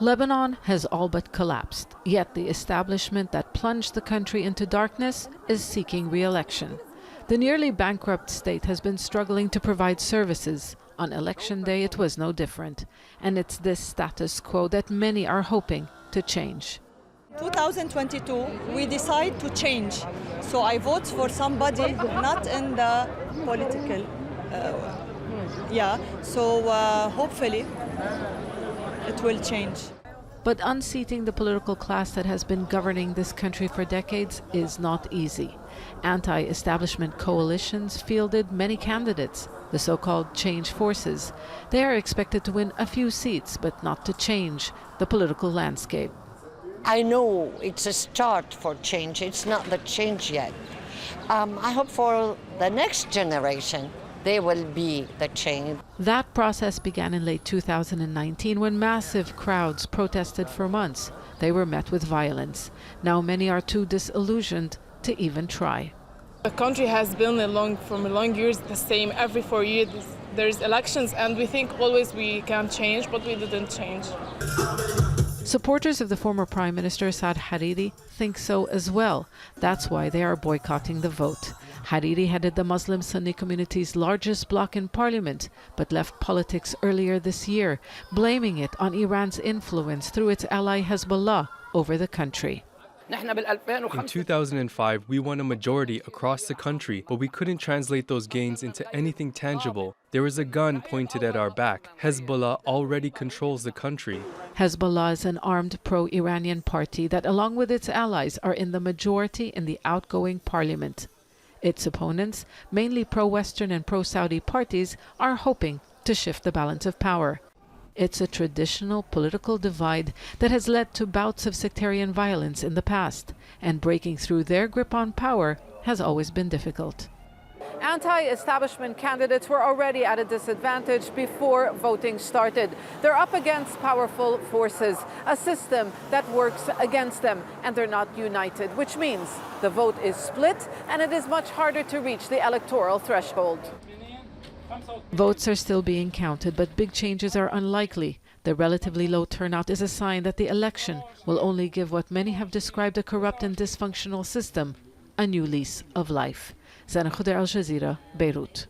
Lebanon has all but collapsed, yet the establishment that plunged the country into darkness is seeking re-election. The nearly bankrupt state has been struggling to provide services. On election day, it was no different. And it's this status quo that many are hoping to change. 2022, we decide to change. So I vote for somebody not in the political, So hopefully it will change. But unseating the political class that has been governing this country for decades is not easy. Anti-establishment coalitions fielded many candidates, the so-called change forces. They are expected to win a few seats, but not to change the political landscape. I know it's a start for change. It's not the change yet. I hope for the next generation, they will be the change. That process began in late 2019 when massive crowds protested for months. They were met with violence. Now many are too disillusioned to even try. The country has been for long years the same. Every 4 years there's elections, and we think always we can change, but we didn't change. Supporters of the former Prime Minister Saad Hariri think so as well. That's why they are boycotting the vote. Hariri headed the Muslim Sunni community's largest bloc in parliament, but left politics earlier this year, blaming it on Iran's influence through its ally Hezbollah over the country. In 2005, we won a majority across the country, but we couldn't translate those gains into anything tangible. There was a gun pointed at our back. Hezbollah already controls the country. Hezbollah is an armed pro-Iranian party that, along with its allies, are in the majority in the outgoing parliament. Its opponents, mainly pro-Western and pro-Saudi parties, are hoping to shift the balance of power. It's a traditional political divide that has led to bouts of sectarian violence in the past, and breaking through their grip on power has always been difficult. Anti-establishment candidates were already at a disadvantage before voting started. They're up against powerful forces, a system that works against them, and they're not united, which means the vote is split and it is much harder to reach the electoral threshold. Votes are still being counted, but big changes are unlikely. The relatively low turnout is a sign that the election will only give what many have described a corrupt and dysfunctional system a new lease of life. Zeina, Khodr, Aljazeera, Beirut.